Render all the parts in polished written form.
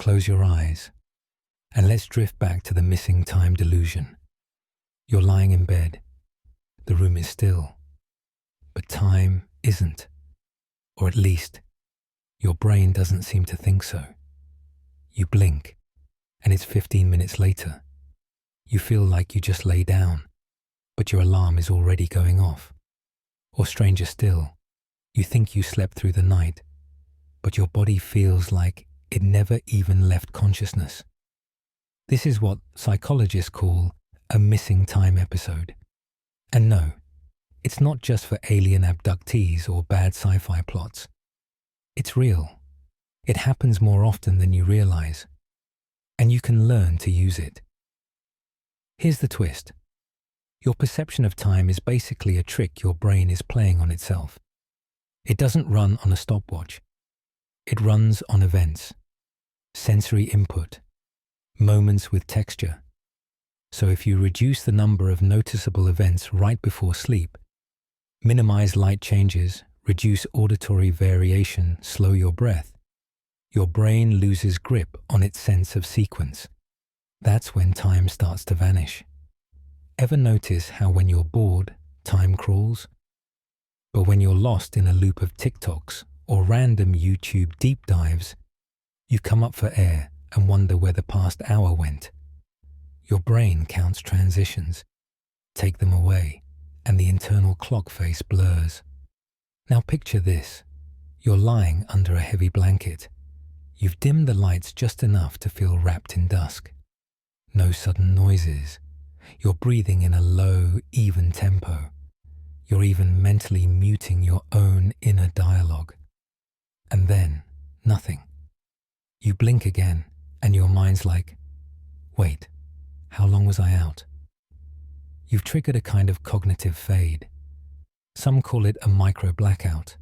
close your eyes, and let's drift back to the missing time delusion. You're lying in bed. The room is still, but time isn't. Or at least, your brain doesn't seem to think so. You blink, and it's 15 minutes later. You feel like you just lay down, but your alarm is already going off. Or stranger still, you think you slept through the night, but your body feels like it never even left consciousness. This is what psychologists call a missing time episode. And no, it's not just for alien abductees or bad sci-fi plots. It's real. It happens more often than you realize, and you can learn to use it. Here's the twist. Your perception of time is basically a trick your brain is playing on itself. It doesn't run on a stopwatch. It runs on events, sensory input, moments with texture. So if you reduce the number of noticeable events right before sleep, minimize light changes, reduce auditory variation, slow your breath, your brain loses grip on its sense of sequence. That's when time starts to vanish. Ever notice how when you're bored, time crawls? But when you're lost in a loop of TikToks or random YouTube deep dives, you come up for air and wonder where the past hour went. Your brain counts transitions. Take them away, and the internal clock face blurs. Now picture this. You're lying under a heavy blanket. You've dimmed the lights just enough to feel wrapped in dusk. No sudden noises. You're breathing in a low, even tempo. You're even mentally muting your own inner dialogue. And then, nothing. You blink again, and your mind's like, wait, how long was I out? You've triggered a kind of cognitive fade. Some call it a micro-blackout.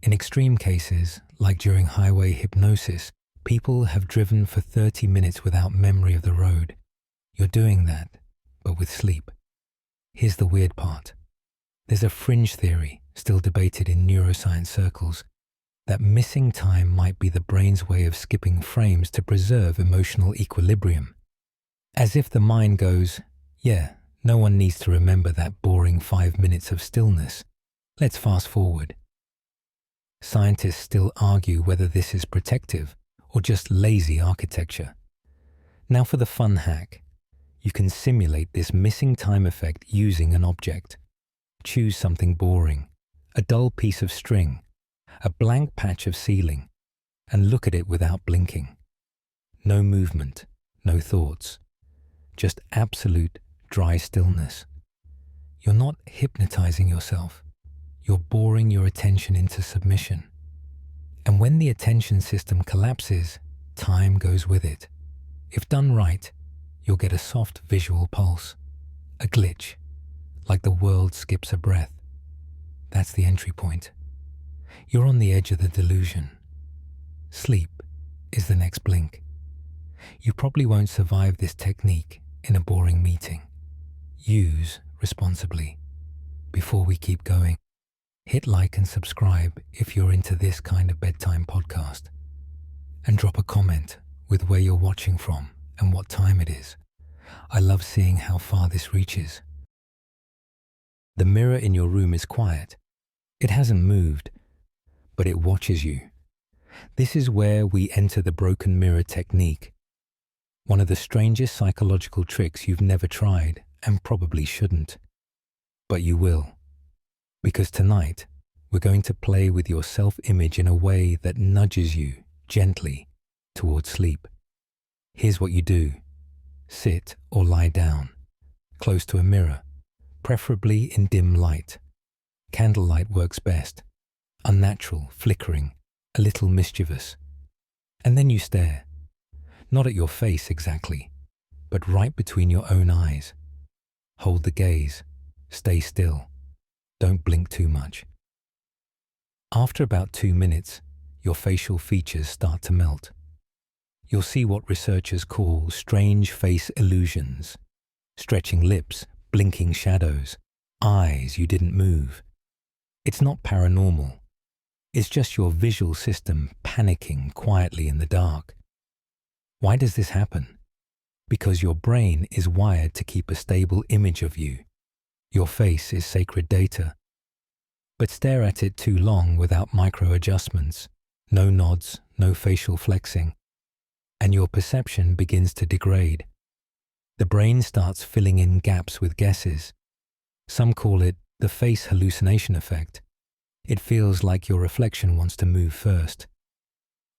In extreme cases, like during highway hypnosis, people have driven for 30 minutes without memory of the road. You're doing that, but with sleep. Here's the weird part. There's a fringe theory, still debated in neuroscience circles, that missing time might be the brain's way of skipping frames to preserve emotional equilibrium. As if the mind goes, yeah, no one needs to remember that boring 5 minutes of stillness. Let's fast forward. Scientists still argue whether this is protective or just lazy architecture. Now for the fun hack. You can simulate this missing time effect using an object. Choose something boring, a dull piece of string, a blank patch of ceiling, and look at it without blinking. No movement, no thoughts, just absolute dry stillness. You're not hypnotizing yourself. You're boring your attention into submission. And when the attention system collapses, time goes with it. If done right, you'll get a soft visual pulse, a glitch, like the world skips a breath. That's the entry point. You're on the edge of the delusion. Sleep is the next blink. You probably won't survive this technique in a boring meeting. Use responsibly. Before we keep going, hit like and subscribe if you're into this kind of bedtime podcast. And drop a comment with where you're watching from and what time it is. I love seeing how far this reaches. The mirror in your room is quiet. It hasn't moved, but it watches you. This is where we enter the broken mirror technique. One of the strangest psychological tricks you've never tried and probably shouldn't. But you will. Because tonight, we're going to play with your self-image in a way that nudges you gently towards sleep. Here's what you do. Sit or lie down, close to a mirror, preferably in dim light. Candlelight works best. Unnatural, flickering, a little mischievous. And then you stare. Not at your face exactly, but right between your own eyes. Hold the gaze. Stay still. Don't blink too much. After about 2 minutes, your facial features start to melt. You'll see what researchers call strange face illusions. Stretching lips, blinking shadows, eyes you didn't move. It's not paranormal. It's just your visual system panicking quietly in the dark. Why does this happen? Because your brain is wired to keep a stable image of you. Your face is sacred data. But stare at it too long without micro-adjustments, no nods, no facial flexing, and your perception begins to degrade. The brain starts filling in gaps with guesses. Some call it the face hallucination effect. It feels like your reflection wants to move first.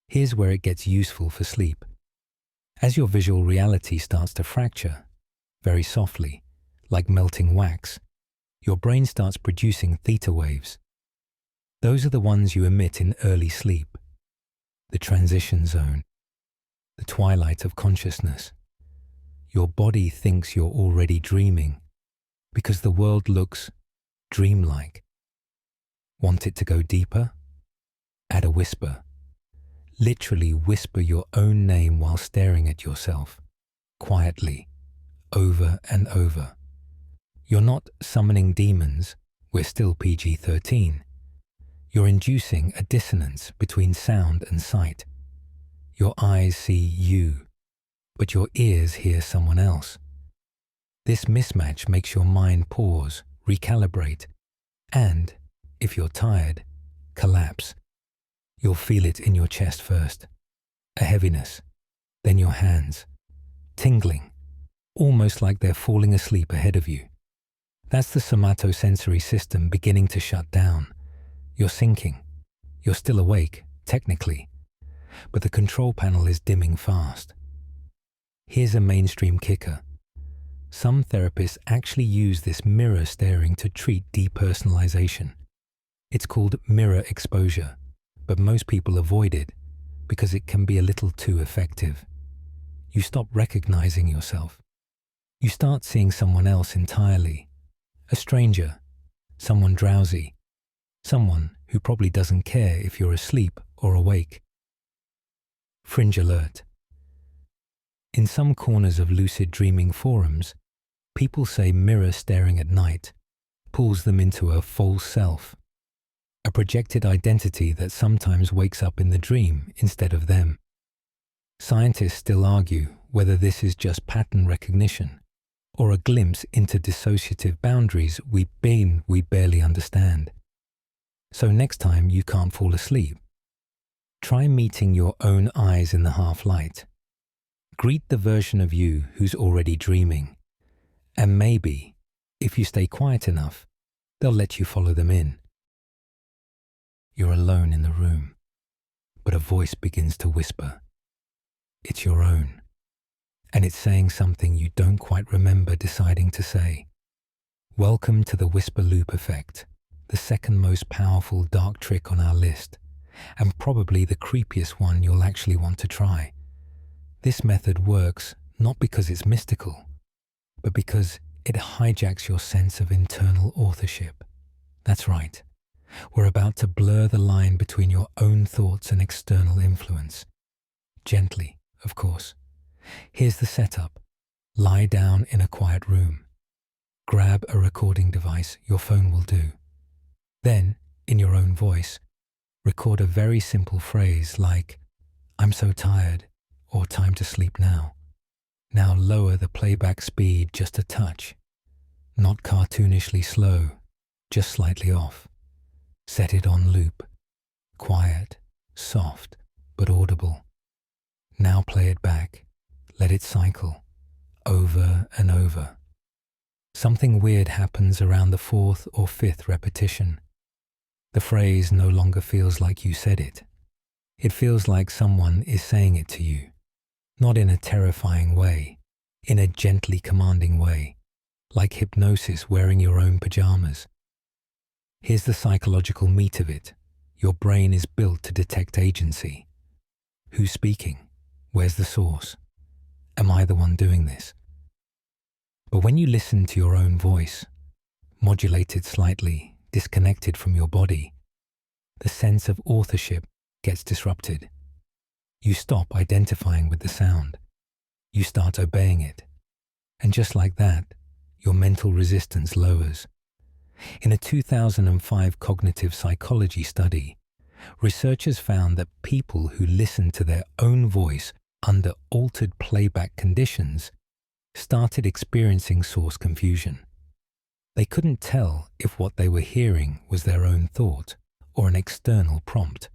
Here's where it gets useful for sleep. As your visual reality starts to fracture, very softly, like melting wax, your brain starts producing theta waves. Those are the ones you emit in early sleep, the transition zone, the twilight of consciousness. Your body thinks you're already dreaming because the world looks dreamlike. Want it to go deeper? Add a whisper. Literally whisper your own name while staring at yourself, quietly, over and over. You're not summoning demons, we're still PG-13. You're inducing a dissonance between sound and sight. Your eyes see you, but your ears hear someone else. This mismatch makes your mind pause, recalibrate, and, if you're tired, collapse. You'll feel it in your chest first, a heaviness, then your hands, tingling, almost like they're falling asleep ahead of you. That's the somatosensory system beginning to shut down. You're sinking. You're still awake, technically, but the control panel is dimming fast. Here's a mainstream kicker. Some therapists actually use this mirror staring to treat depersonalization. It's called mirror exposure, but most people avoid it because it can be a little too effective. You stop recognizing yourself. You start seeing someone else entirely, a stranger, someone drowsy, someone who probably doesn't care if you're asleep or awake. Fringe alert. In some corners of lucid dreaming forums, people say mirror staring at night pulls them into a false self, a projected identity that sometimes wakes up in the dream instead of them. Scientists still argue whether this is just pattern recognition or a glimpse into dissociative boundaries we barely understand. So next time you can't fall asleep, try meeting your own eyes in the half-light. Greet the version of you who's already dreaming, and maybe, if you stay quiet enough, they'll let you follow them in. You're alone in the room, but a voice begins to whisper. It's your own, and it's saying something you don't quite remember deciding to say. Welcome to the whisper loop effect, the second most powerful dark trick on our list, and probably the creepiest one you'll actually want to try. This method works not because it's mystical, but because it hijacks your sense of internal authorship. That's right. We're about to blur the line between your own thoughts and external influence. Gently, of course. Here's the setup. Lie down in a quiet room. Grab a recording device, your phone will do. Then, in your own voice, record a very simple phrase like, "I'm so tired," or "time to sleep now." Now lower the playback speed just a touch. Not cartoonishly slow, just slightly off. Set it on loop. Quiet, soft, but audible. Now play it back. Let it cycle, over and over. Something weird happens around the fourth or fifth repetition. The phrase no longer feels like you said it. It feels like someone is saying it to you, not in a terrifying way, in a gently commanding way, like hypnosis wearing your own pajamas. Here's the psychological meat of it. Your brain is built to detect agency. Who's speaking? Where's the source? Am I the one doing this? But when you listen to your own voice, modulated slightly, disconnected from your body, the sense of authorship gets disrupted. You stop identifying with the sound. You start obeying it. And just like that, your mental resistance lowers. In a 2005 cognitive psychology study, researchers found that people who listened to their own voice under altered playback conditions, started experiencing source confusion. They couldn't tell if what they were hearing was their own thought or an external prompt.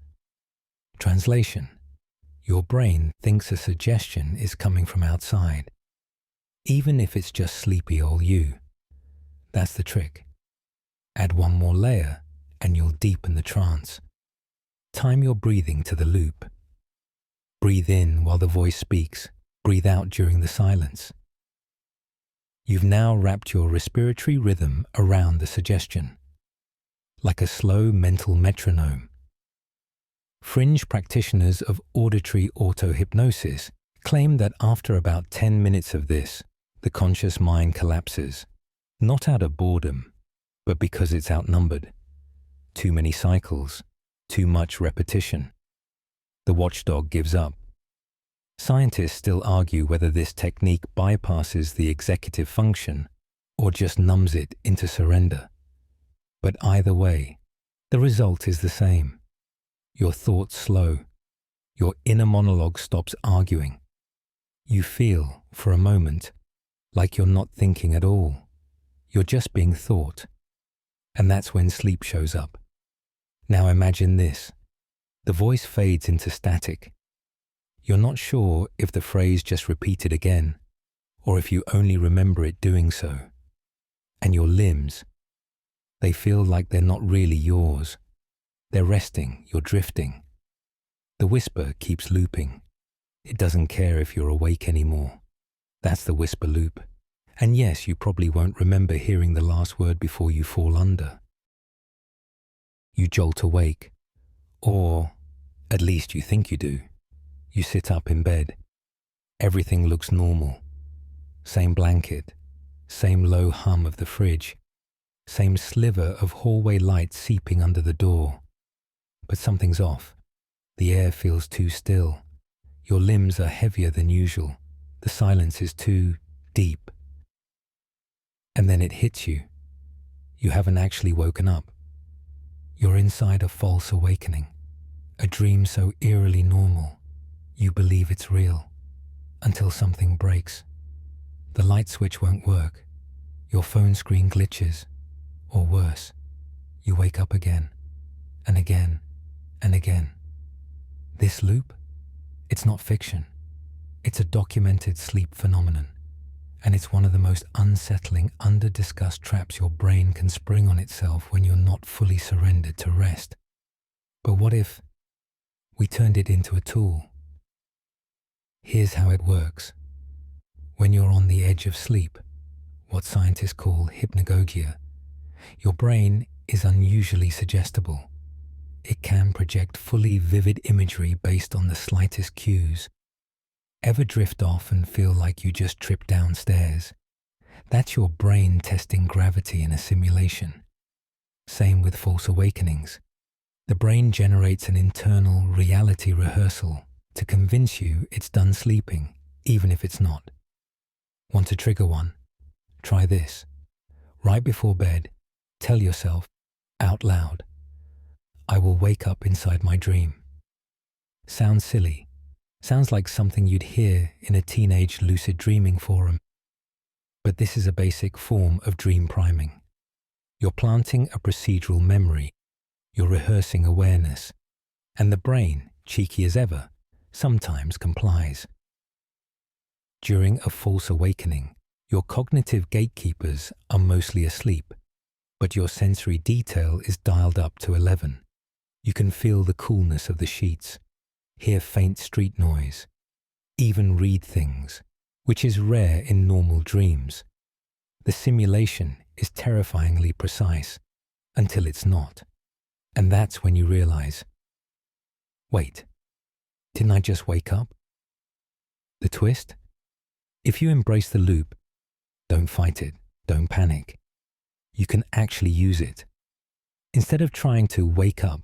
Translation: your brain thinks a suggestion is coming from outside, even if it's just sleepy old you. That's the trick. Add one more layer and you'll deepen the trance. Time your breathing to the loop. Breathe in while the voice speaks. Breathe out during the silence. You've now wrapped your respiratory rhythm around the suggestion, like a slow mental metronome. Fringe practitioners of auditory auto-hypnosis claim that after about 10 minutes of this, the conscious mind collapses, not out of boredom, but because it's outnumbered. Too many cycles, too much repetition. The watchdog gives up. Scientists still argue whether this technique bypasses the executive function or just numbs it into surrender. But either way, the result is the same. Your thoughts slow. Your inner monologue stops arguing. You feel, for a moment, like you're not thinking at all. You're just being thought. And that's when sleep shows up. Now imagine this. The voice fades into static. You're not sure if the phrase just repeated again, or if you only remember it doing so. And your limbs, they feel like they're not really yours. They're resting, you're drifting. The whisper keeps looping. It doesn't care if you're awake anymore. That's the whisper loop. And yes, you probably won't remember hearing the last word before you fall under. You jolt awake, or at least you think you do. You sit up in bed. Everything looks normal. Same blanket, same low hum of the fridge, same sliver of hallway light seeping under the door. But something's off. The air feels too still. Your limbs are heavier than usual. The silence is too deep. And then it hits you. You haven't actually woken up. You're inside a false awakening, a dream so eerily normal. You believe it's real, until something breaks. The light switch won't work. Your phone screen glitches, or worse, you wake up again, and again, and again. This loop, it's not fiction. It's a documented sleep phenomenon, and it's one of the most unsettling, under-discussed traps your brain can spring on itself when you're not fully surrendered to rest. But what if we turned it into a tool? Here's how it works. When you're on the edge of sleep, what scientists call hypnagogia, your brain is unusually suggestible. It can project fully vivid imagery based on the slightest cues. Ever drift off and feel like you just tripped downstairs? That's your brain testing gravity in a simulation. Same with false awakenings. The brain generates an internal reality rehearsal to convince you it's done sleeping, even if it's not. Want to trigger one? Try this. Right before bed, tell yourself, out loud, I will wake up inside my dream. Sounds silly. Sounds like something you'd hear in a teenage lucid dreaming forum. But this is a basic form of dream priming. You're planting a procedural memory. You're rehearsing awareness. And the brain, cheeky as ever, sometimes complies. During a false awakening, your cognitive gatekeepers are mostly asleep, but your sensory detail is dialed up to 11. You can feel the coolness of the sheets, hear faint street noise, even read things, which is rare in normal dreams. The simulation is terrifyingly precise until it's not. And that's when you realize, wait, didn't I just wake up? The twist? If you embrace the loop, don't fight it, don't panic. You can actually use it. Instead of trying to wake up,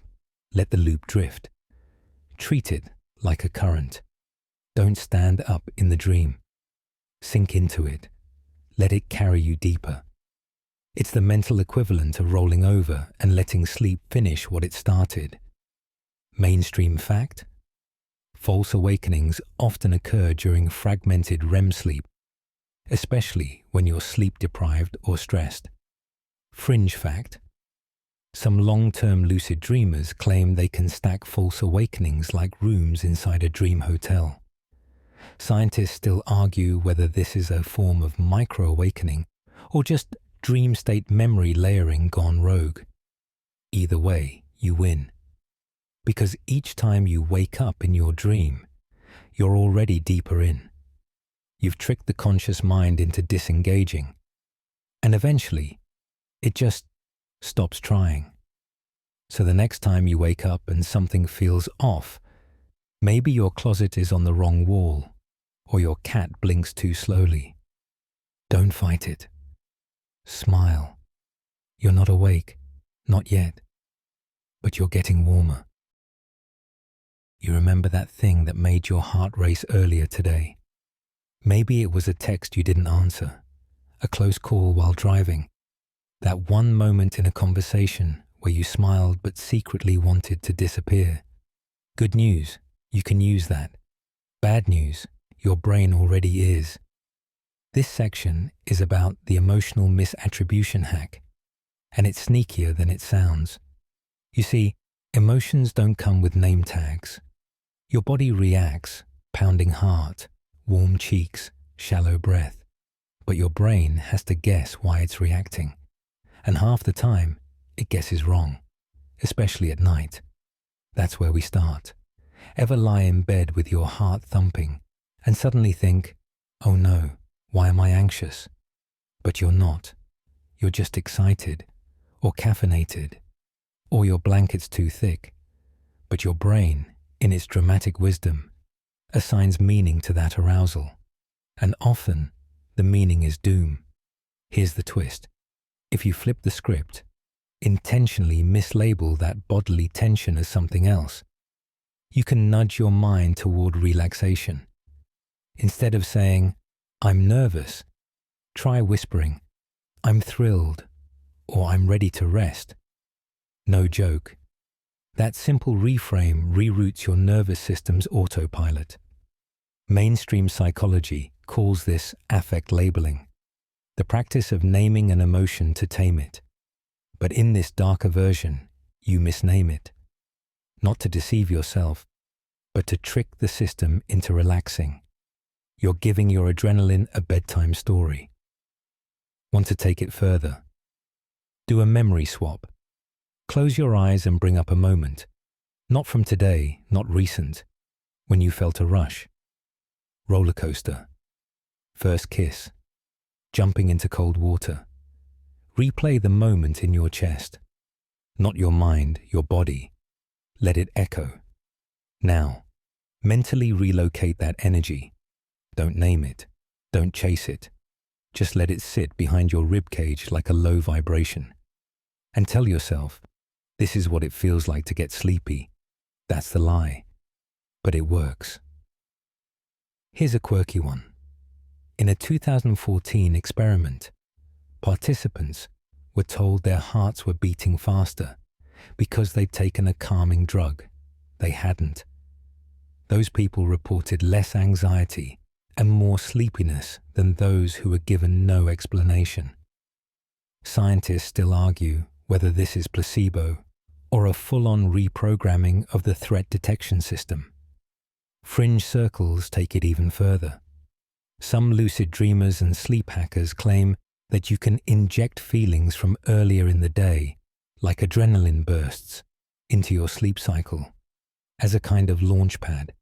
let the loop drift. Treat it like a current. Don't stand up in the dream. Sink into it. Let it carry you deeper. It's the mental equivalent of rolling over and letting sleep finish what it started. Mainstream fact? false awakenings often occur during fragmented REM sleep, especially when you're sleep-deprived or stressed. Fringe fact: some long-term lucid dreamers claim they can stack false awakenings like rooms inside a dream hotel. Scientists still argue whether this is a form of micro-awakening or just dream state memory layering gone rogue. Either way, you win. Because each time you wake up in your dream, you're already deeper in. You've tricked the conscious mind into disengaging, and eventually, it just stops trying. So the next time you wake up and something feels off, maybe your closet is on the wrong wall, or your cat blinks too slowly. Don't fight it. Smile. You're not awake, not yet, but you're getting warmer. You remember that thing that made your heart race earlier today. Maybe it was a text you didn't answer, a close call while driving, that one moment in a conversation where you smiled but secretly wanted to disappear. Good news, you can use that. Bad news, your brain already is. This section is about the emotional misattribution hack, and it's sneakier than it sounds. You see, emotions don't come with name tags. Your body reacts, pounding heart, warm cheeks, shallow breath, but your brain has to guess why it's reacting, and half the time it guesses wrong, especially at night. That's where we start. Ever lie in bed with your heart thumping and suddenly think, oh no, why am I anxious? But you're not. You're just excited, or caffeinated, or your blanket's too thick. But your brain, in its dramatic wisdom, assigns meaning to that arousal. And often, the meaning is doom. Here's the twist. If you flip the script, intentionally mislabel that bodily tension as something else, you can nudge your mind toward relaxation. Instead of saying, I'm nervous, try whispering, I'm thrilled, or I'm ready to rest. No joke. That simple reframe reroutes your nervous system's autopilot. Mainstream psychology calls this affect labeling, the practice of naming an emotion to tame it. But in this darker version, you misname it. Not to deceive yourself, but to trick the system into relaxing. You're giving your adrenaline a bedtime story. Want to take it further? Do a memory swap. Close your eyes and bring up a moment. Not from today, not recent, when you felt a rush. Roller coaster. First kiss. Jumping into cold water. Replay the moment in your chest. Not your mind, your body. Let it echo. Now, mentally relocate that energy. Don't name it. Don't chase it. Just let it sit behind your ribcage like a low vibration. And tell yourself, this is what it feels like to get sleepy. That's the lie. But it works. Here's a quirky one. In a 2014 experiment, participants were told their hearts were beating faster because they'd taken a calming drug. They hadn't. Those people reported less anxiety and more sleepiness than those who were given no explanation. Scientists still argue whether this is placebo or a full-on reprogramming of the threat detection system. Fringe circles take it even further. Some lucid dreamers and sleep hackers claim that you can inject feelings from earlier in the day, like adrenaline bursts, into your sleep cycle, as a kind of launch pad.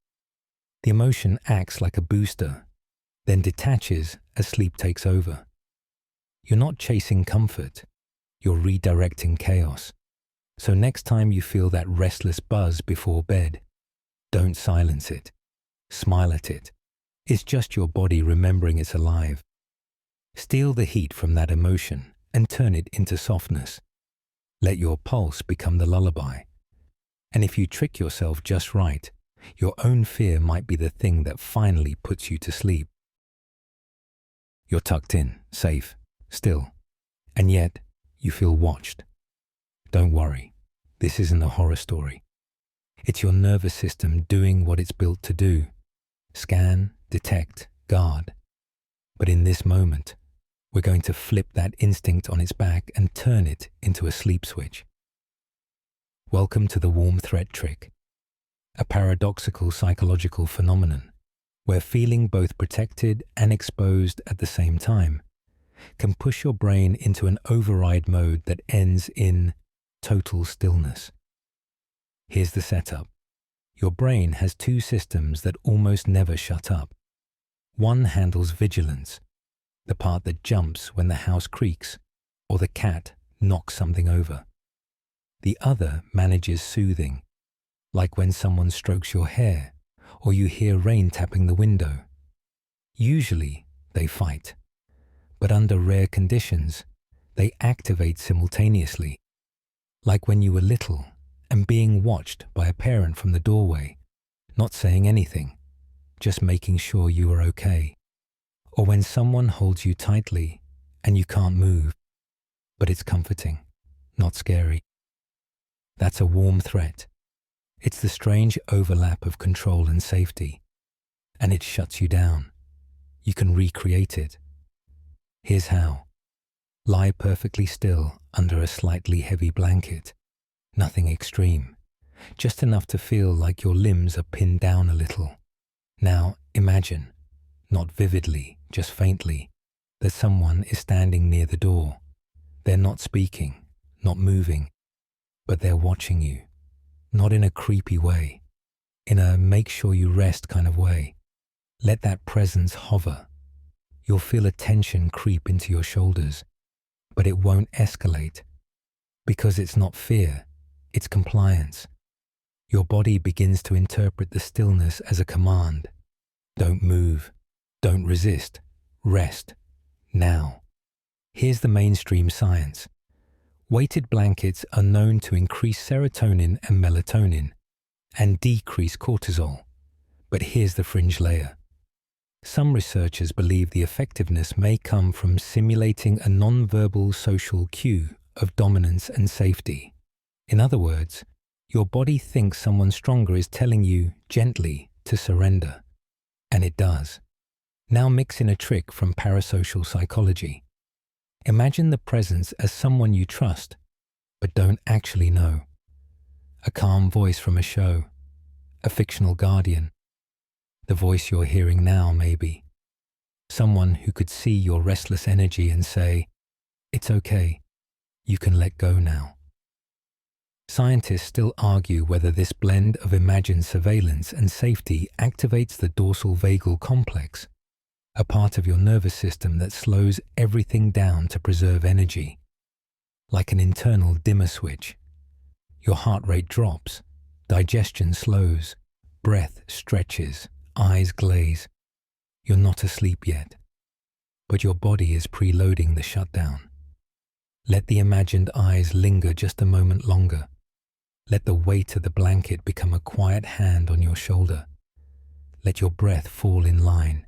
The emotion acts like a booster, then detaches as sleep takes over. You're not chasing comfort, you're redirecting chaos. So next time you feel that restless buzz before bed, don't silence it. Smile at it. It's just your body remembering it's alive. Steal the heat from that emotion and turn it into softness. Let your pulse become the lullaby. And if you trick yourself just right, your own fear might be the thing that finally puts you to sleep. You're tucked in, safe, still, and yet you feel watched. Don't worry, this isn't a horror story. It's your nervous system doing what it's built to do: scan, detect, guard. But in this moment, we're going to flip that instinct on its back and turn it into a sleep switch. Welcome to the warm threat trick, a paradoxical psychological phenomenon where feeling both protected and exposed at the same time can push your brain into an override mode that ends in total stillness. Here's the setup. Your brain has two systems that almost never shut up. One handles vigilance, the part that jumps when the house creaks or the cat knocks something over. The other manages soothing, like when someone strokes your hair or you hear rain tapping the window. Usually they fight, but under rare conditions, they activate simultaneously, like when you were little and being watched by a parent from the doorway, not saying anything, just making sure you are okay. Or when someone holds you tightly and you can't move, but it's comforting, not scary. That's a warm threat. It's the strange overlap of control and safety, and it shuts you down. You can recreate it. Here's how. Lie perfectly still under a slightly heavy blanket. Nothing extreme, just enough to feel like your limbs are pinned down a little. Now imagine, not vividly, just faintly, that someone is standing near the door. They're not speaking, not moving, but they're watching you, not in a creepy way, in a make sure you rest kind of way. Let that presence hover. You'll feel a tension creep into your shoulders, but it won't escalate, because it's not fear, it's compliance. Your body begins to interpret the stillness as a command. Don't move, don't resist, rest, now. Here's the mainstream science. Weighted blankets are known to increase serotonin and melatonin and decrease cortisol. But here's the fringe layer. Some researchers believe the effectiveness may come from simulating a non-verbal social cue of dominance and safety. In other words, your body thinks someone stronger is telling you gently to surrender, and it does. Now mix in a trick from parasocial psychology. Imagine the presence as someone you trust, but don't actually know. A calm voice from a show, a fictional guardian, the voice you're hearing now maybe. Someone who could see your restless energy and say, "It's okay, you can let go now." Scientists still argue whether this blend of imagined surveillance and safety activates the dorsal vagal complex, a part of your nervous system that slows everything down to preserve energy. Like an internal dimmer switch. Your heart rate drops, digestion slows, breath stretches, eyes glaze. You're not asleep yet, but your body is preloading the shutdown. Let the imagined eyes linger just a moment longer. Let the weight of the blanket become a quiet hand on your shoulder. Let your breath fall in line.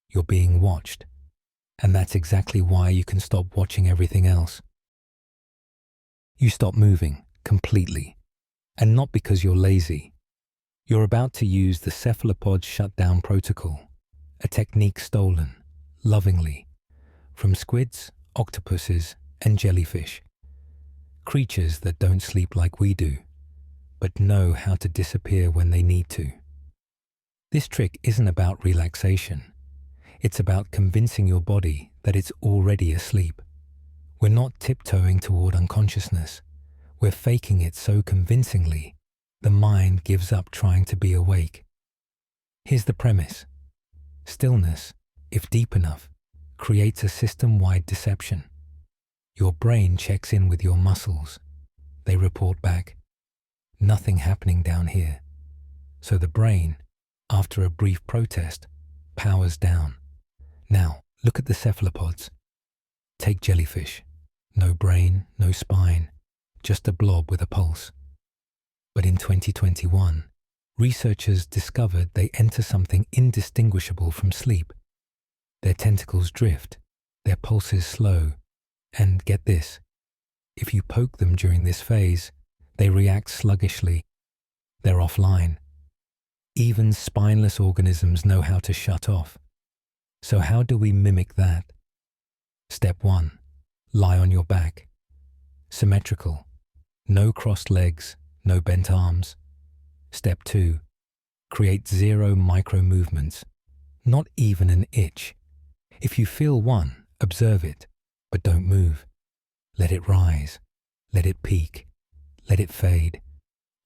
You're being watched, and that's exactly why you can stop watching everything else. You stop moving completely, and not because you're lazy. You're about to use the Cephalopod shutdown protocol, a technique stolen, lovingly, from squids, octopuses, and jellyfish. Creatures that don't sleep like we do, but know how to disappear when they need to. This trick isn't about relaxation. It's about convincing your body that it's already asleep. We're not tiptoeing toward unconsciousness. We're faking it so convincingly, the mind gives up trying to be awake. Here's the premise. Stillness, if deep enough, creates a system-wide deception. Your brain checks in with your muscles. They report back, nothing happening down here. So the brain, after a brief protest, powers down. Now, look at the cephalopods. Take jellyfish. No brain, no spine, just a blob with a pulse. But in 2021, researchers discovered they enter something indistinguishable from sleep. Their tentacles drift, their pulses slow, and get this, if you poke them during this phase, they react sluggishly. They're offline. Even spineless organisms know how to shut off. So how do we mimic that? Step 1. Lie on your back. Symmetrical. No crossed legs, no bent arms. Step 2. Create 0 micro movements. Not even an itch. If you feel one, observe it, but don't move. Let it rise. Let it peak. Let it fade.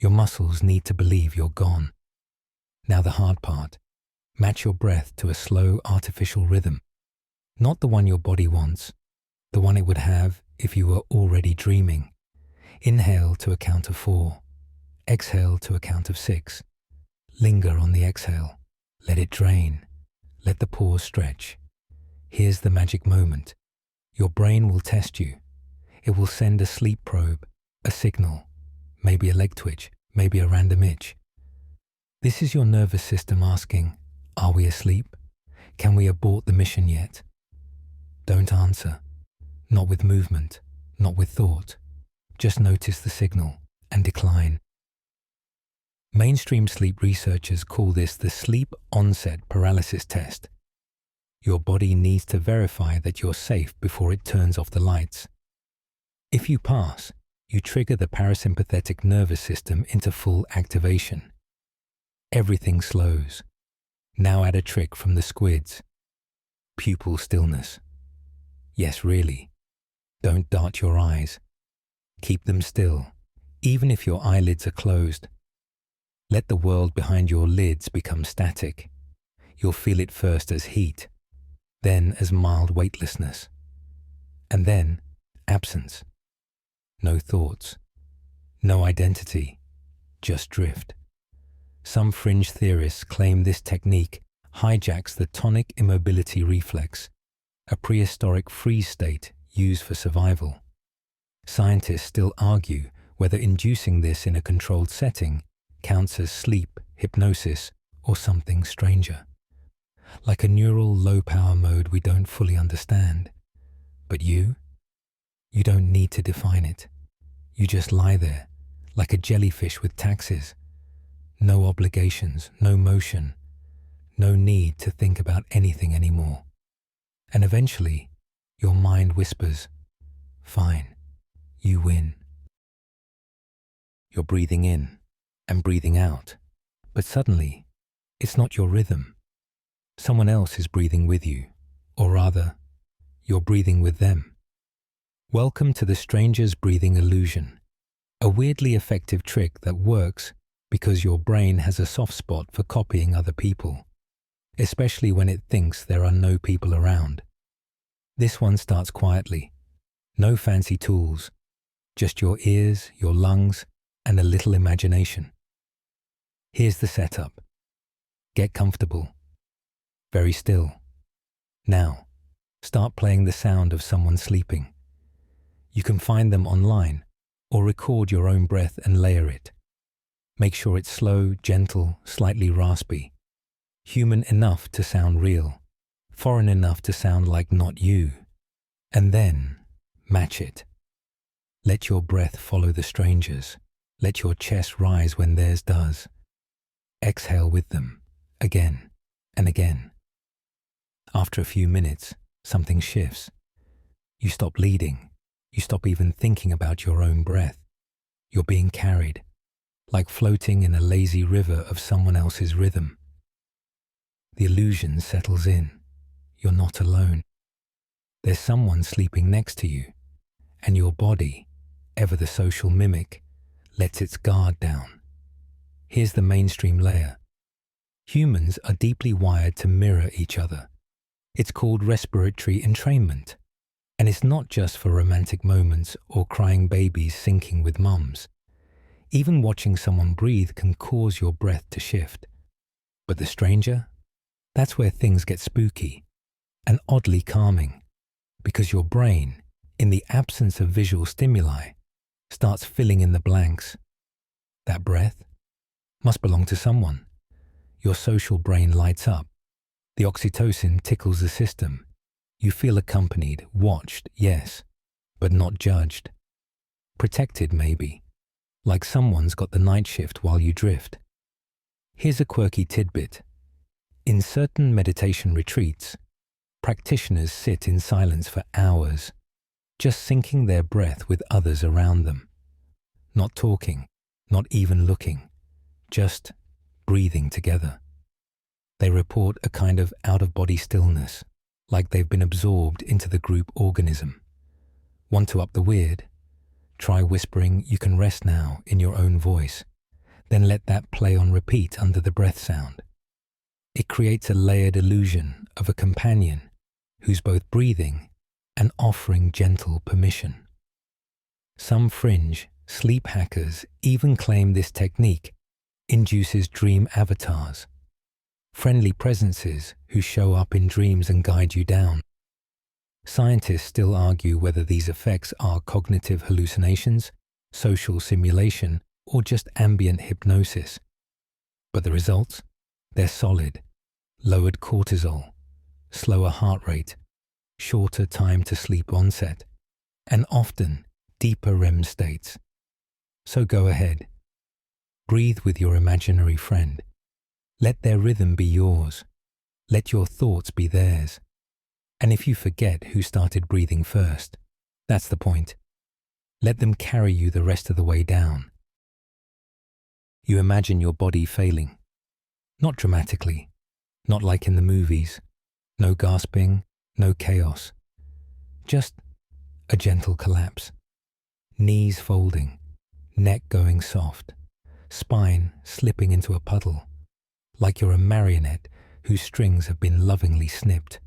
Your muscles need to believe you're gone. Now the hard part. Match your breath to a slow, artificial rhythm. Not the one your body wants, the one it would have if you were already dreaming. Inhale to a count of 4. Exhale to a count of 6. Linger on the exhale. Let it drain. Let the pause stretch. Here's the magic moment. Your brain will test you. It will send a sleep probe, a signal, maybe a leg twitch, maybe a random itch. This is your nervous system asking, are we asleep? Can we abort the mission yet? Don't answer. Not with movement, not with thought. Just notice the signal and decline. Mainstream sleep researchers call this the sleep onset paralysis test. Your body needs to verify that you're safe before it turns off the lights. If you pass, you trigger the parasympathetic nervous system into full activation. Everything slows. Now add a trick from the squids. Pupil stillness. Yes, really. Don't dart your eyes. Keep them still, even if your eyelids are closed. Let the world behind your lids become static. You'll feel it first as heat, then as mild weightlessness, and then absence. No thoughts, no identity, just drift. Some fringe theorists claim this technique hijacks the tonic immobility reflex, a prehistoric freeze state used for survival. Scientists still argue whether inducing this in a controlled setting counts as sleep, hypnosis, or something stranger. Like a neural low-power mode we don't fully understand. But you don't need to define it. You just lie there, like a jellyfish with taxes. No obligations, no motion, no need to think about anything anymore. And eventually, your mind whispers, fine, you win. You're breathing in and breathing out, but suddenly, it's not your rhythm. Someone else is breathing with you, or rather, you're breathing with them. Welcome to the stranger's breathing illusion, a weirdly effective trick that works because your brain has a soft spot for copying other people, especially when it thinks there are no people around. This one starts quietly. No fancy tools, just your ears, your lungs, and a little imagination. Here's the setup. Get comfortable. Very still. Now, start playing the sound of someone sleeping. You can find them online or record your own breath and layer it. Make sure it's slow, gentle, slightly raspy. Human enough to sound real. Foreign enough to sound like not you. And then, match it. Let your breath follow the stranger's. Let your chest rise when theirs does. Exhale with them, again and again. After a few minutes, something shifts. You stop leading. You stop even thinking about your own breath. You're being carried, like floating in a lazy river of someone else's rhythm. The illusion settles in. You're not alone. There's someone sleeping next to you, and your body, ever the social mimic, lets its guard down. Here's the mainstream layer. Humans are deeply wired to mirror each other. It's called respiratory entrainment, and it's not just for romantic moments or crying babies syncing with mums. Even watching someone breathe can cause your breath to shift. But the stranger? That's where things get spooky and oddly calming, because your brain, in the absence of visual stimuli, starts filling in the blanks. That breath must belong to someone. Your social brain lights up. The oxytocin tickles the system. You feel accompanied, watched, yes, but not judged. Protected, maybe. like someone's got the night shift while you drift. Here's a quirky tidbit. In certain meditation retreats, practitioners sit in silence for hours, just syncing their breath with others around them. Not talking, not even looking, just breathing together. They report a kind of out-of-body stillness, like they've been absorbed into the group organism. Want to up the weird? Try whispering "you can rest now" in your own voice, then let that play on repeat under the breath sound. It creates a layered illusion of a companion who's both breathing and offering gentle permission. Some fringe sleep hackers even claim this technique induces dream avatars, friendly presences who show up in dreams and guide you down. Scientists still argue whether these effects are cognitive hallucinations, social simulation, or just ambient hypnosis. But the results? They're solid. Lowered cortisol, slower heart rate, shorter time to sleep onset, and often deeper REM states. So go ahead. Breathe with your imaginary friend. Let their rhythm be yours. Let your thoughts be theirs. And if you forget who started breathing first, that's the point. Let them carry you the rest of the way down. You imagine your body failing. Not dramatically, not like in the movies. No gasping, no chaos. Just a gentle collapse. Knees folding, neck going soft, spine slipping into a puddle, like you're a marionette whose strings have been lovingly snipped.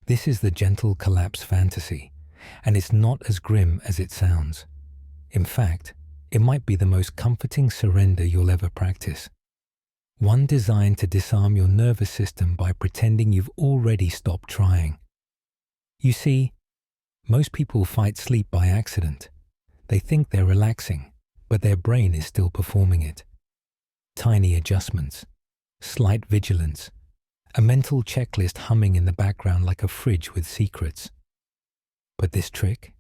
This is the gentle collapse fantasy, and it's not as grim as it sounds. In fact, it might be the most comforting surrender you'll ever practice. One designed to disarm your nervous system by pretending you've already stopped trying. You see, most people fight sleep by accident. They think they're relaxing, but their brain is still performing it. Tiny adjustments, slight vigilance, a mental checklist humming in the background like a fridge with secrets. But this trick?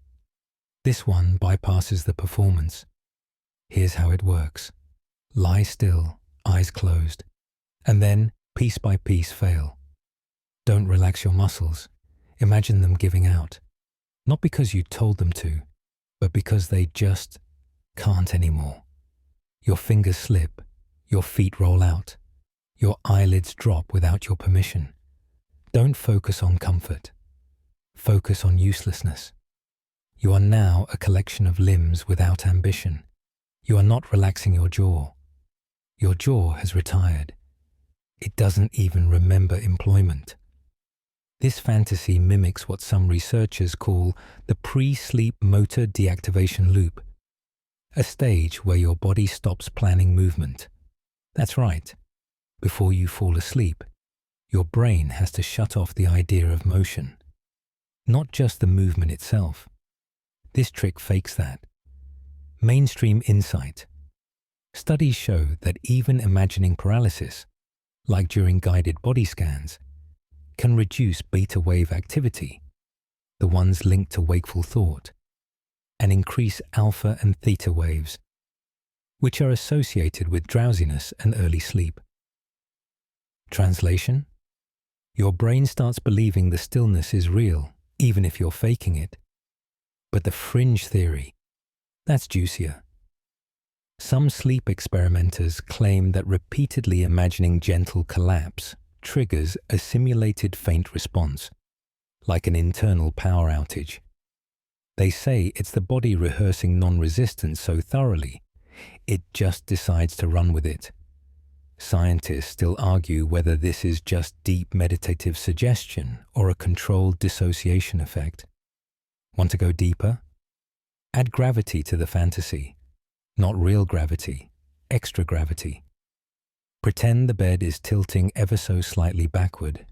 This one bypasses the performance. Here's how it works. Lie still, eyes closed, and then, piece by piece, fail. Don't relax your muscles. Imagine them giving out. Not because you told them to, but because they just can't anymore. Your fingers slip, your feet roll out, your eyelids drop without your permission. Don't focus on comfort. Focus on uselessness. You are now a collection of limbs without ambition. You are not relaxing your jaw. Your jaw has retired. It doesn't even remember employment. This fantasy mimics what some researchers call the pre-sleep motor deactivation loop, a stage where your body stops planning movement. That's right. Before you fall asleep, your brain has to shut off the idea of motion, not just the movement itself. This trick fakes that. Mainstream insight. Studies show that even imagining paralysis, like during guided body scans, can reduce beta wave activity, the ones linked to wakeful thought, and increase alpha and theta waves, which are associated with drowsiness and early sleep. Translation? Your brain starts believing the stillness is real, even if you're faking it. But the fringe theory, that's juicier. Some sleep experimenters claim that repeatedly imagining gentle collapse triggers a simulated faint response, like an internal power outage. They say it's the body rehearsing non-resistance so thoroughly, it just decides to run with it. Scientists still argue whether this is just deep meditative suggestion or a controlled dissociation effect. Want to go deeper? Add gravity to the fantasy. Not real gravity, extra gravity. Pretend the bed is tilting ever so slightly backward.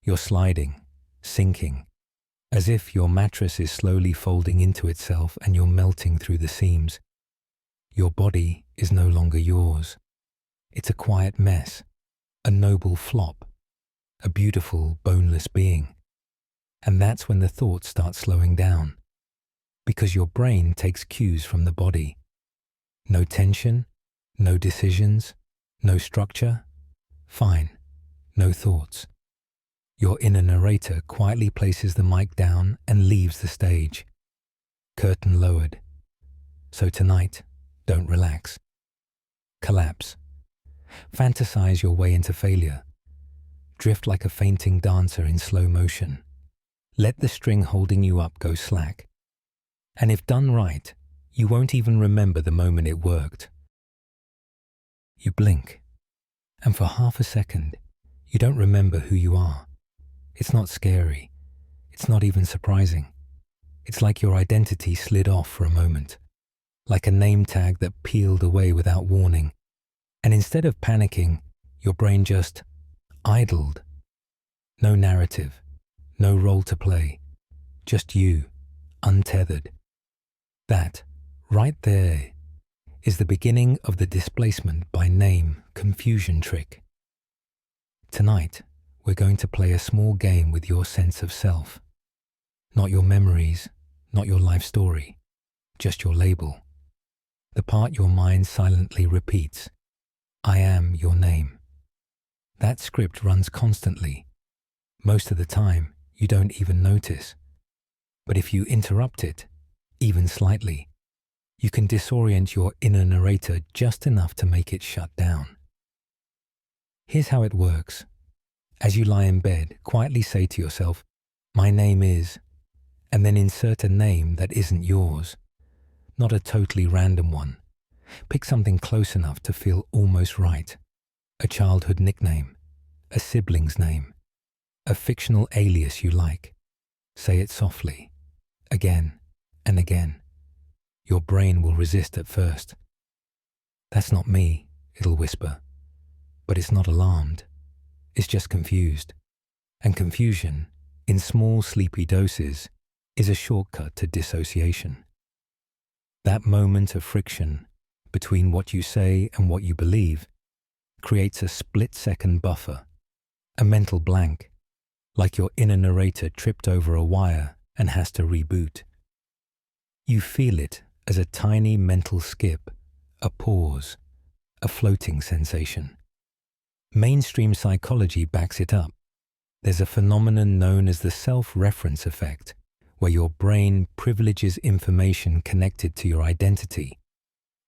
You're sliding, sinking, as if your mattress is slowly folding into itself and you're melting through the seams. Your body is no longer yours. It's a quiet mess, a noble flop, a beautiful, boneless being. And that's when the thoughts start slowing down, because your brain takes cues from the body. No tension, no decisions, no structure? Fine, no thoughts. Your inner narrator quietly places the mic down and leaves the stage. Curtain lowered. So tonight, don't relax. Collapse. Fantasize your way into failure. Drift like a fainting dancer in slow motion. Let the string holding you up go slack. And if done right, you won't even remember the moment it worked. You blink, and for half a second, you don't remember who you are. It's not scary. It's not even surprising. It's like your identity slid off for a moment, like a name tag that peeled away without warning. And instead of panicking, your brain just idled. No narrative, no role to play, just you, untethered. That, right there, is the beginning of the displacement by name confusion trick. Tonight, we're going to play a small game with your sense of self. Not your memories, not your life story, just your label. The part your mind silently repeats. I am your name. That script runs constantly. Most of the time, you don't even notice. But if you interrupt it, even slightly, you can disorient your inner narrator just enough to make it shut down. Here's how it works. As you lie in bed, quietly say to yourself, my name is, and then insert a name that isn't yours, not a totally random one. Pick something close enough to feel almost right. A childhood nickname, a sibling's name, a fictional alias you like. Say it softly, again and again. Your brain will resist at first. That's not me, it'll whisper. But it's not alarmed. It's just confused. And confusion, in small sleepy doses, is a shortcut to dissociation. That moment of friction between what you say and what you believe creates a split-second buffer, a mental blank, like your inner narrator tripped over a wire and has to reboot. You feel it as a tiny mental skip, a pause, a floating sensation. Mainstream psychology backs it up. There's a phenomenon known as the self-reference effect, where your brain privileges information connected to your identity.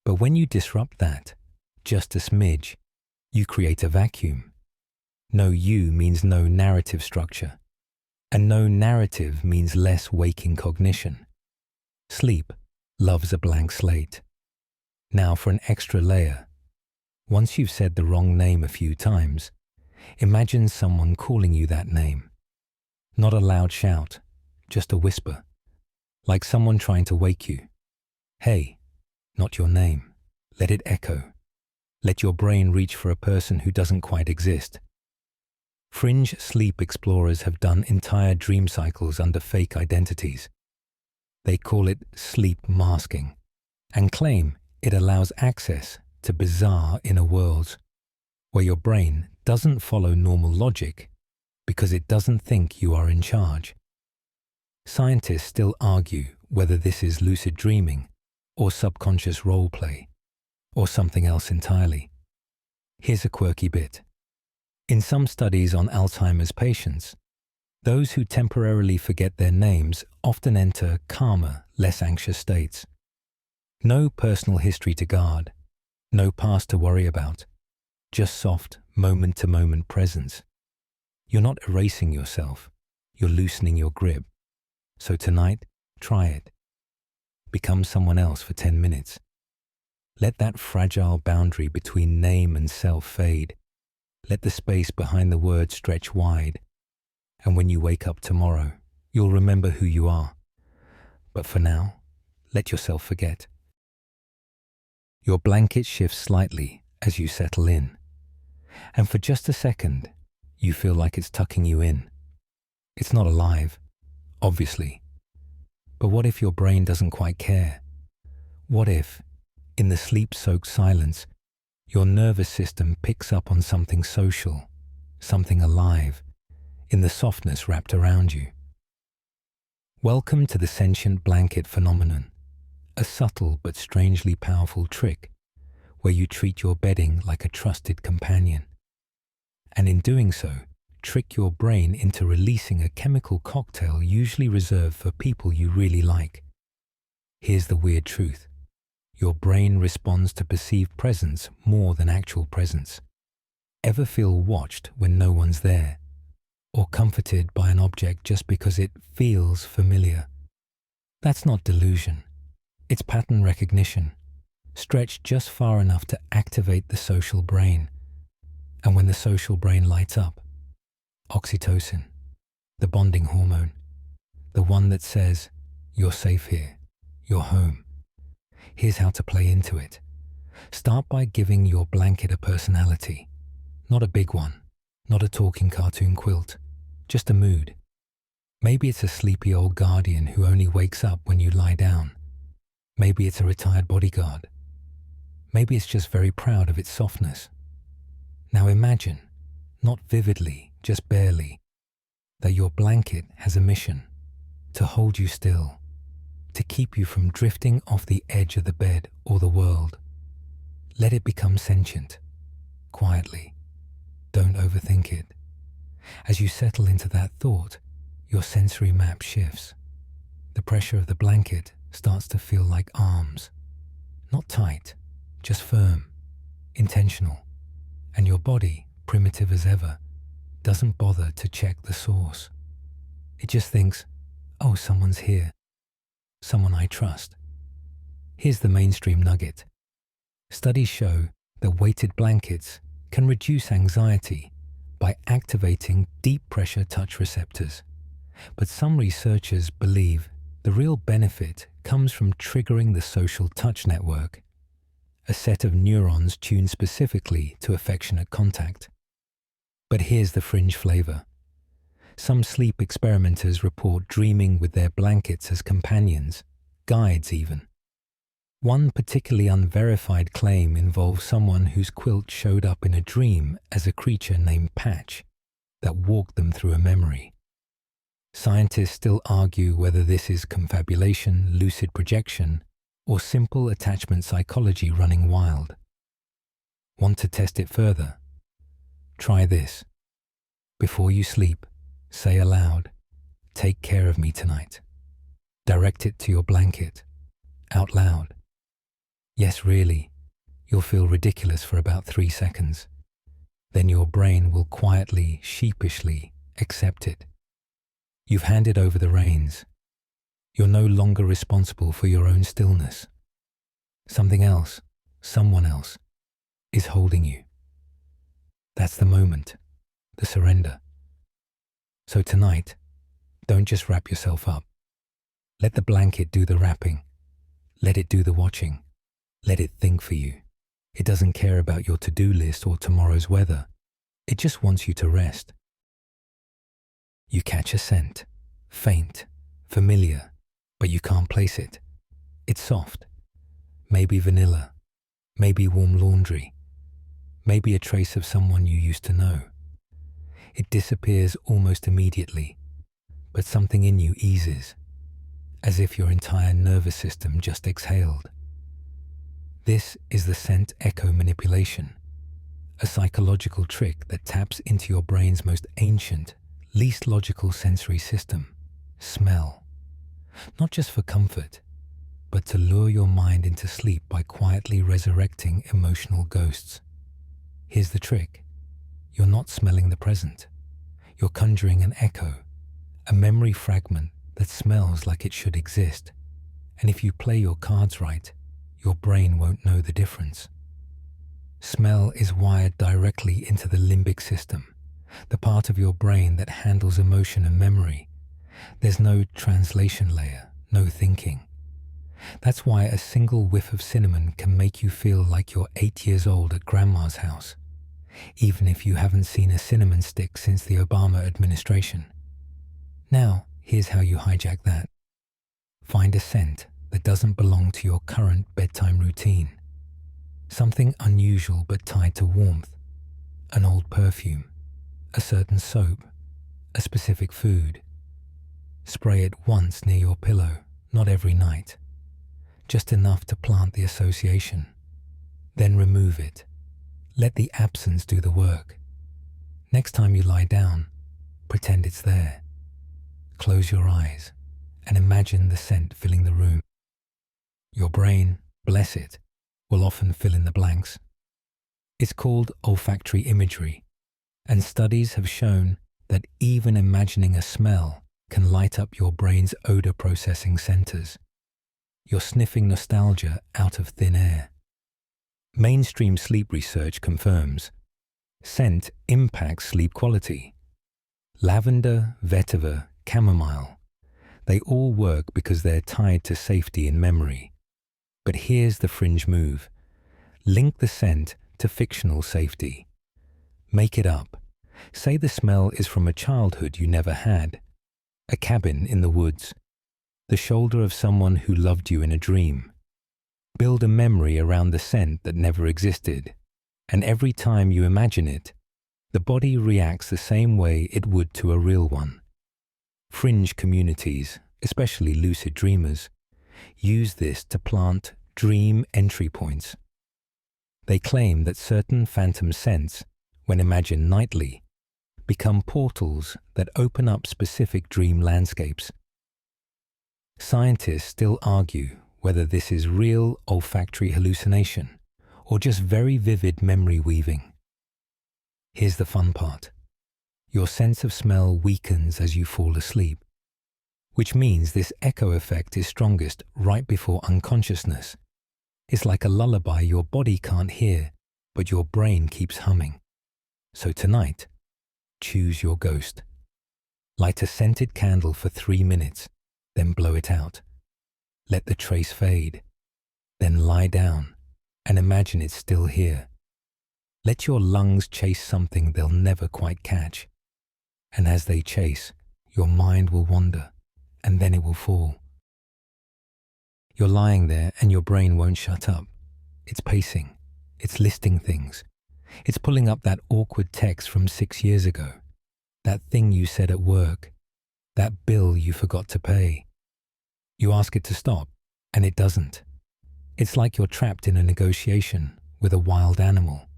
But when you disrupt that, just a smidge, you create a vacuum. No you means no narrative structure, and no narrative means less waking cognition. Sleep loves a blank slate. Now for an extra layer. Once you've said the wrong name a few times, imagine someone calling you that name. Not a loud shout, just a whisper, like someone trying to wake you. Hey, not your name. Let it echo. Let your brain reach for a person who doesn't quite exist. Fringe sleep explorers have done entire dream cycles under fake identities. They call it sleep masking and claim it allows access to bizarre inner worlds where your brain doesn't follow normal logic because it doesn't think you are in charge. Scientists still argue whether this is lucid dreaming or subconscious role play or something else entirely. Here's a quirky bit. In some studies on Alzheimer's patients, those who temporarily forget their names often enter calmer, less anxious states. No personal history to guard, no past to worry about, just soft, moment-to-moment presence. You're not erasing yourself, you're loosening your grip. So tonight, try it. Become someone else for 10 minutes. Let that fragile boundary between name and self fade. Let the space behind the word stretch wide. And when you wake up tomorrow, you'll remember who you are. But for now, let yourself forget. Your blanket shifts slightly as you settle in. And for just a second, you feel like it's tucking you in. It's not alive, obviously. But what if your brain doesn't quite care? What if, in the sleep-soaked silence, your nervous system picks up on something social, something alive, in the softness wrapped around you? Welcome to the sentient blanket phenomenon, a subtle but strangely powerful trick where you treat your bedding like a trusted companion. And in doing so, trick your brain into releasing a chemical cocktail usually reserved for people you really like. Here's the weird truth. Your brain responds to perceived presence more than actual presence. Ever feel watched when no one's there? Or comforted by an object just because it feels familiar? That's not delusion. It's pattern recognition, stretched just far enough to activate the social brain. And when the social brain lights up, oxytocin, the bonding hormone, the one that says, you're safe here, you're home. Here's how to play into it. Start by giving your blanket a personality. Not a big one, not a talking cartoon quilt, just a mood. Maybe it's a sleepy old guardian who only wakes up when you lie down. Maybe it's a retired bodyguard. Maybe it's just very proud of its softness. Now imagine, not vividly, just barely, that your blanket has a mission: to hold you still, to keep you from drifting off the edge of the bed or the world. Let it become sentient, quietly. Don't overthink it. As you settle into that thought, your sensory map shifts. The pressure of the blanket starts to feel like arms. Not tight, just firm, intentional. And your body, primitive as ever, doesn't bother to check the source. It just thinks, oh, someone's here. Someone I trust. Here's the mainstream nugget. Studies show that weighted blankets can reduce anxiety by activating deep pressure touch receptors. But some researchers believe the real benefit comes from triggering the social touch network, a set of neurons tuned specifically to affectionate contact. But here's the fringe flavor. Some sleep experimenters report dreaming with their blankets as companions, guides even. One particularly unverified claim involves someone whose quilt showed up in a dream as a creature named Patch that walked them through a memory. Scientists still argue whether this is confabulation, lucid projection, or simple attachment psychology running wild. Want to test it further? Try this. Before you sleep, say aloud, "Take care of me tonight." Direct it to your blanket, out loud. Yes, really, you'll feel ridiculous for about 3 seconds. Then your brain will quietly, sheepishly accept it. You've handed over the reins. You're no longer responsible for your own stillness. Something else, someone else, is holding you. That's the moment, the surrender. So tonight, don't just wrap yourself up. Let the blanket do the wrapping. Let it do the watching. Let it think for you. It doesn't care about your to-do list or tomorrow's weather. It just wants you to rest. You catch a scent, faint, familiar, but you can't place it. It's soft. Maybe vanilla. Maybe warm laundry. Maybe a trace of someone you used to know. It disappears almost immediately, but something in you eases, as if your entire nervous system just exhaled. This is the scent echo manipulation, a psychological trick that taps into your brain's most ancient, least logical sensory system, smell. Not just for comfort, but to lure your mind into sleep by quietly resurrecting emotional ghosts. Here's the trick. You're not smelling the present. You're conjuring an echo, a memory fragment that smells like it should exist. And if you play your cards right, your brain won't know the difference. Smell is wired directly into the limbic system, the part of your brain that handles emotion and memory. There's no translation layer, no thinking. That's why a single whiff of cinnamon can make you feel like you're 8 years old at grandma's house, even if you haven't seen a cinnamon stick since the Obama administration. Now, here's how you hijack that. Find a scent that doesn't belong to your current bedtime routine. Something unusual but tied to warmth. An old perfume, a certain soap, a specific food. Spray it once near your pillow, not every night. just enough to plant the association. Then remove it. Let the absence do the work. Next time you lie down, pretend it's there. Close your eyes and imagine the scent filling the room. Your brain, bless it, will often fill in the blanks. It's called olfactory imagery, and studies have shown that even imagining a smell can light up your brain's odor processing centers. You're sniffing nostalgia out of thin air. Mainstream sleep research confirms scent impacts sleep quality. Lavender, vetiver, chamomile, they all work because they're tied to safety and memory. But here's the fringe move. Link the scent to fictional safety. Make it up. Say the smell is from a childhood you never had, a cabin in the woods, the shoulder of someone who loved you in a dream. Build a memory around the scent that never existed, and every time you imagine it, the body reacts the same way it would to a real one. Fringe communities, especially lucid dreamers, use this to plant dream entry points. They claim that certain phantom scents, when imagined nightly, become portals that open up specific dream landscapes. Scientists still argue whether this is real olfactory hallucination or just very vivid memory weaving. Here's the fun part. Your sense of smell weakens as you fall asleep, which means this echo effect is strongest right before unconsciousness. It's like a lullaby your body can't hear, but your brain keeps humming. So tonight, choose your ghost. Light a scented candle for 3 minutes, then blow it out. Let the trace fade, then lie down and imagine it's still here. Let your lungs chase something they'll never quite catch. And as they chase, your mind will wander, and then it will fall. You're lying there and your brain won't shut up. It's pacing. It's listing things. It's pulling up that awkward text from 6 years ago, that thing you said at work, that bill you forgot to pay. You ask it to stop, and it doesn't. It's like you're trapped in a negotiation with a wild animal.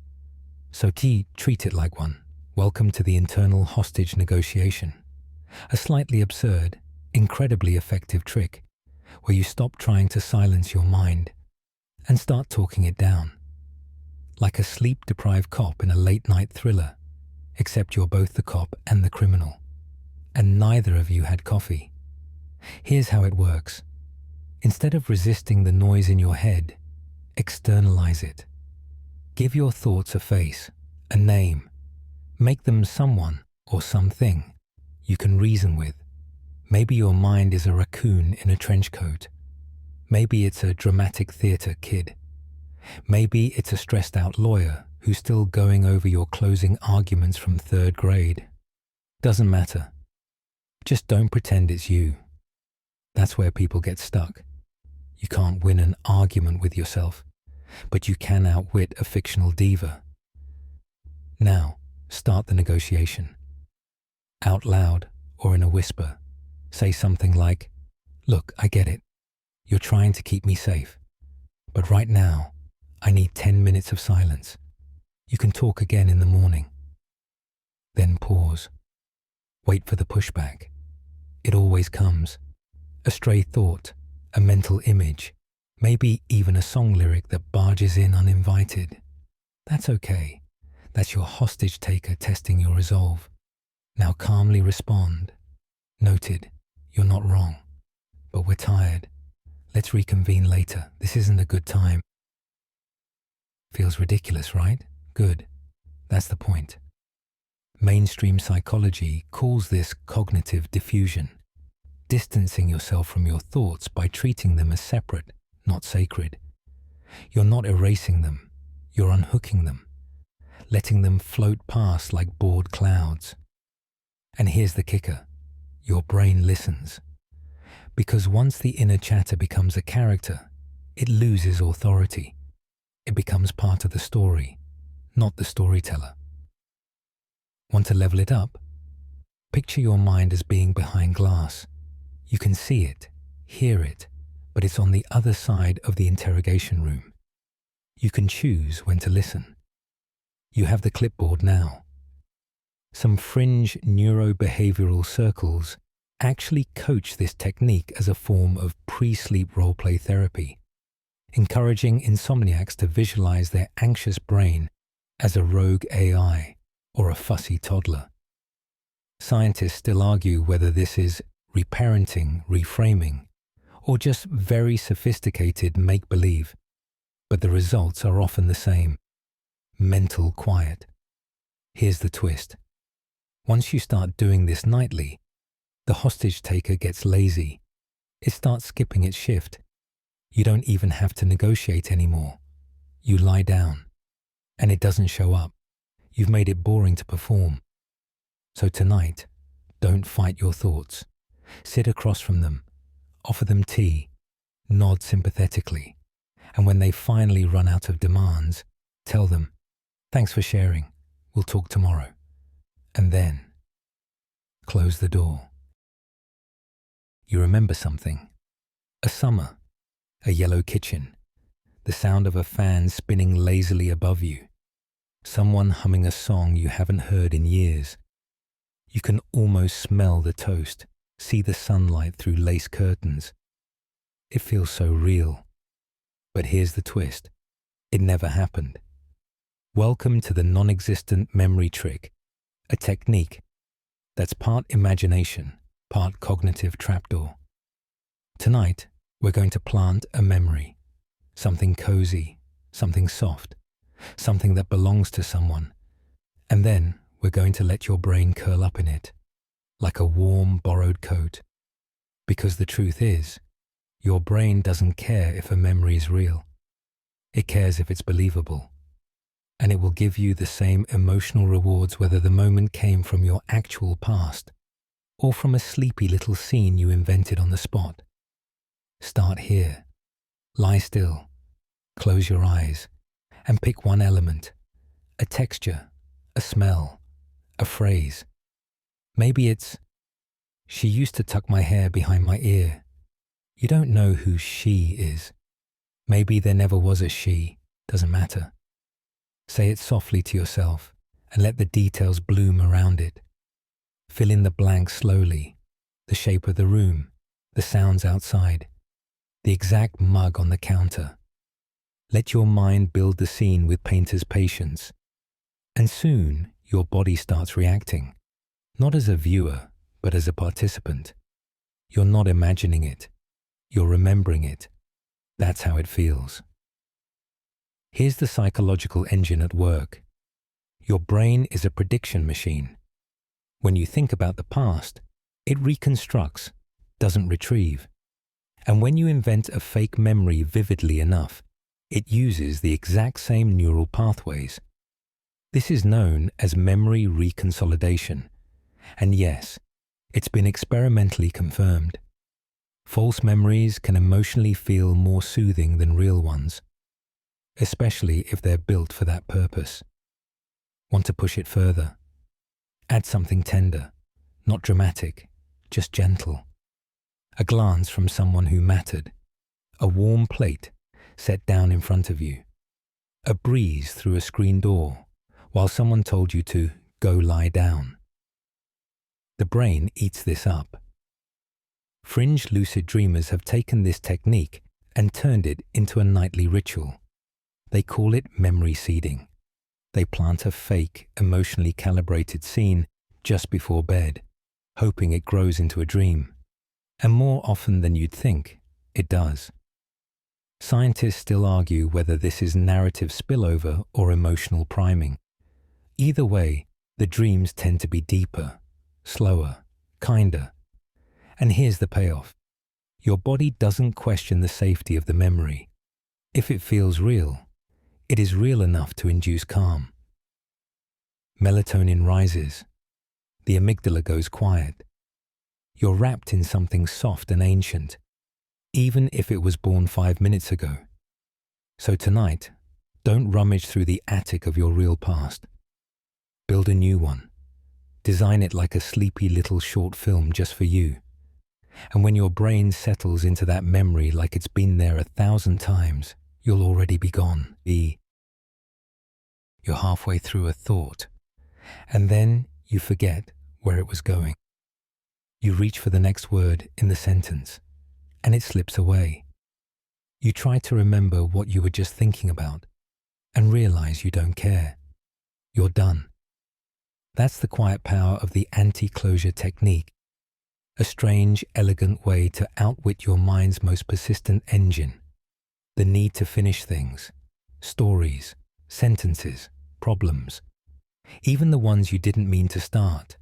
So treat it like one. Welcome to the internal hostage negotiation. A slightly absurd, incredibly effective trick where you stop trying to silence your mind and start talking it down. Like a sleep-deprived cop in a late-night thriller, except you're both the cop and the criminal, and neither of you had coffee. Here's how it works. Instead of resisting the noise in your head, externalize it. Give your thoughts a face, a name. Make them someone or something you can reason with. Maybe your mind is a raccoon in a trench coat. Maybe it's a dramatic theatre kid. Maybe it's a stressed-out lawyer who's still going over your closing arguments from 3rd grade. Doesn't matter. Just don't pretend it's you. That's where people get stuck. You can't win an argument with yourself, but you can outwit a fictional diva. Now, start the negotiation. Out loud or in a whisper, say something like, "Look, I get it. You're trying to keep me safe. But right now, I need 10 minutes of silence. You can talk again in the morning." Then pause. Wait for the pushback. It always comes. A stray thought, a mental image, maybe even a song lyric that barges in uninvited. That's okay. That's your hostage taker testing your resolve. Now calmly respond. Noted, you're not wrong, but we're tired. Let's reconvene later. This isn't a good time. Feels ridiculous, right? Good. That's the point. Mainstream psychology calls this cognitive diffusion, distancing yourself from your thoughts by treating them as separate, not sacred. You're not erasing them, you're unhooking them, letting them float past like bored clouds. And here's the kicker, your brain listens. Because once the inner chatter becomes a character, it loses authority. It becomes part of the story, not the storyteller. Want to level it up? Picture your mind as being behind glass. You can see it, hear it, but it's on the other side of the interrogation room. You can choose when to listen. You have the clipboard now. Some fringe neurobehavioral circles actually coach this technique as a form of pre-sleep roleplay therapy, encouraging insomniacs to visualize their anxious brain as a rogue AI or a fussy toddler. Scientists still argue whether this is reparenting, reframing, or just very sophisticated make-believe, but the results are often the same: mental quiet. Here's the twist. Once you start doing this nightly, the hostage taker gets lazy. It starts skipping its shift. You don't even have to negotiate anymore. You lie down, and it doesn't show up. You've made it boring to perform. So tonight, don't fight your thoughts. Sit across from them, offer them tea, nod sympathetically, and when they finally run out of demands, tell them, "Thanks for sharing. We'll talk tomorrow." And then, close the door. You remember something. A summer, a yellow kitchen, the sound of a fan spinning lazily above you, someone humming a song you haven't heard in years. You can almost smell the toast, see the sunlight through lace curtains. It feels so real. But here's the twist. It never happened. Welcome to the non-existent memory trick, a technique that's part imagination, part cognitive trapdoor. Tonight, we're going to plant a memory, something cozy, something soft, something that belongs to someone, and then we're going to let your brain curl up in it, like a warm, borrowed coat. Because the truth is, your brain doesn't care if a memory is real. It cares if it's believable. And it will give you the same emotional rewards whether the moment came from your actual past or from a sleepy little scene you invented on the spot. Start here. Lie still. Close your eyes and pick one element, a texture, a smell, a phrase. Maybe it's, "She used to tuck my hair behind my ear." You don't know who she is. Maybe there never was a she. Doesn't matter. Say it softly to yourself and let the details bloom around it. Fill in the blanks slowly, the shape of the room, the sounds outside, the exact mug on the counter. Let your mind build the scene with painter's patience. And soon your body starts reacting, not as a viewer, but as a participant. You're not imagining it. You're remembering it. That's how it feels. Here's the psychological engine at work. Your brain is a prediction machine. When you think about the past, it reconstructs, doesn't retrieve. And when you invent a fake memory vividly enough, it uses the exact same neural pathways. This is known as memory reconsolidation. And yes, it's been experimentally confirmed. False memories can emotionally feel more soothing than real ones, especially if they're built for that purpose. Want to push it further? Add something tender, not dramatic, just gentle. A glance from someone who mattered, a warm plate set down in front of you, a breeze through a screen door while someone told you to go lie down. The brain eats this up. Fringe lucid dreamers have taken this technique and turned it into a nightly ritual. They call it memory seeding. They plant a fake, emotionally calibrated scene just before bed, hoping it grows into a dream. And more often than you'd think, it does. Scientists still argue whether this is narrative spillover or emotional priming. Either way, the dreams tend to be deeper, slower, kinder. And here's the payoff. Your body doesn't question the safety of the memory. If it feels real, it is real enough to induce calm. Melatonin rises. The amygdala goes quiet. You're wrapped in something soft and ancient, even if it was born 5 minutes ago. So tonight, don't rummage through the attic of your real past. Build a new one. Design it like a sleepy little short film just for you. And when your brain settles into that memory like it's been there 1,000 times, you'll already be gone. You're halfway through a thought, and then you forget where it was going. You reach for the next word in the sentence, and it slips away. You try to remember what you were just thinking about, and realize you don't care. You're done. That's the quiet power of the anti-closure technique, a strange, elegant way to outwit your mind's most persistent engine, the need to finish things, stories, sentences, problems, even the ones you didn't mean to start.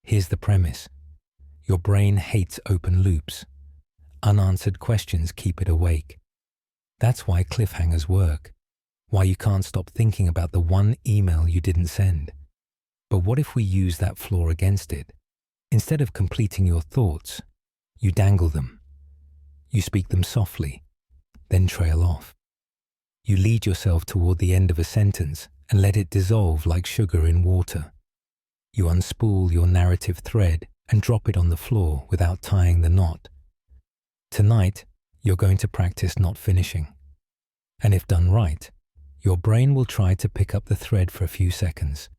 Here's the premise. Your brain hates open loops. Unanswered questions keep it awake. That's why cliffhangers work, why you can't stop thinking about the one email you didn't send. But what if we use that flaw against it? Instead of completing your thoughts, you dangle them. You speak them softly, then trail off. You lead yourself toward the end of a sentence and let it dissolve like sugar in water. You unspool your narrative thread and drop it on the floor without tying the knot. Tonight, you're going to practice not finishing. And if done right, your brain will try to pick up the thread for a few seconds,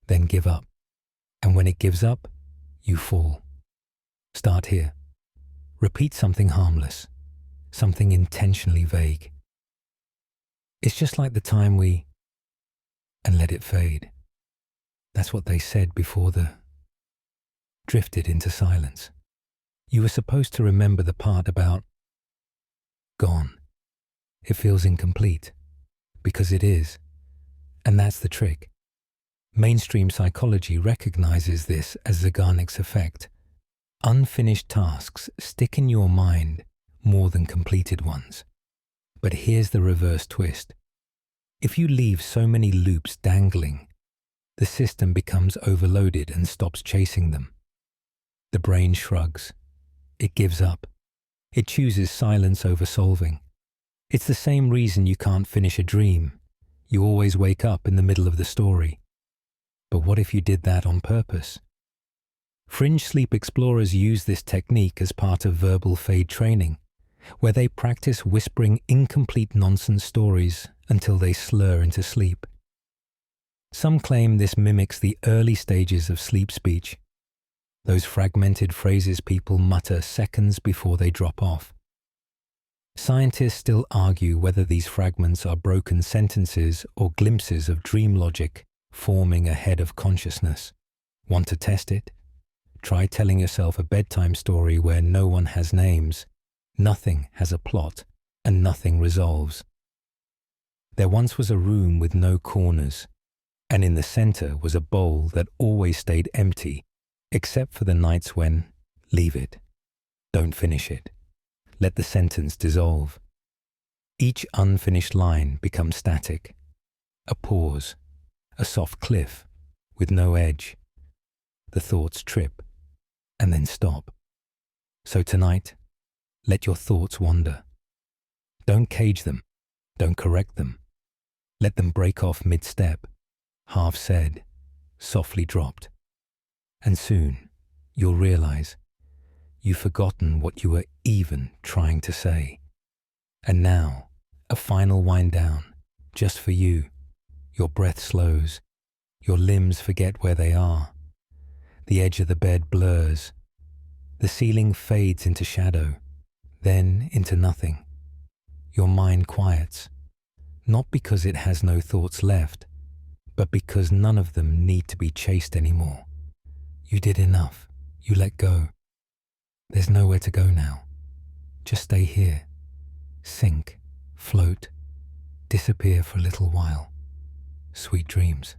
then give up. And when it gives up, you fall. Start here. Repeat something harmless, something intentionally vague. It's just like the time and let it fade. That's what they said before drifted into silence. You were supposed to remember the part about gone. It feels incomplete, because it is. And that's the trick. Mainstream psychology recognizes this as Zeigarnik's effect. Unfinished tasks stick in your mind more than completed ones. But here's the reverse twist. If you leave so many loops dangling, the system becomes overloaded and stops chasing them. The brain shrugs. It gives up. It chooses silence over solving. It's the same reason you can't finish a dream. You always wake up in the middle of the story. But what if you did that on purpose? Fringe sleep explorers use this technique as part of verbal fade training, where they practice whispering incomplete nonsense stories until they slur into sleep. Some claim this mimics the early stages of sleep speech, those fragmented phrases people mutter seconds before they drop off. Scientists still argue whether these fragments are broken sentences or glimpses of dream logic forming ahead of consciousness. Want to test it? Try telling yourself a bedtime story where no one has names, nothing has a plot, and nothing resolves. There once was a room with no corners, and in the center was a bowl that always stayed empty, except for the nights when, leave it, don't finish it, let the sentence dissolve. Each unfinished line becomes static, a pause, a soft cliff with no edge. The thoughts trip and then stop. So tonight, let your thoughts wander. Don't cage them, don't correct them. Let them break off mid-step, half said, softly dropped. And soon, you'll realize you've forgotten what you were even trying to say. And now, a final wind down, just for you. Your breath slows. Your limbs forget where they are. The edge of the bed blurs. The ceiling fades into shadow, then into nothing. Your mind quiets, not because it has no thoughts left, but because none of them need to be chased anymore. You did enough. You let go. There's nowhere to go now. Just stay here. Sink, float, disappear for a little while. Sweet dreams.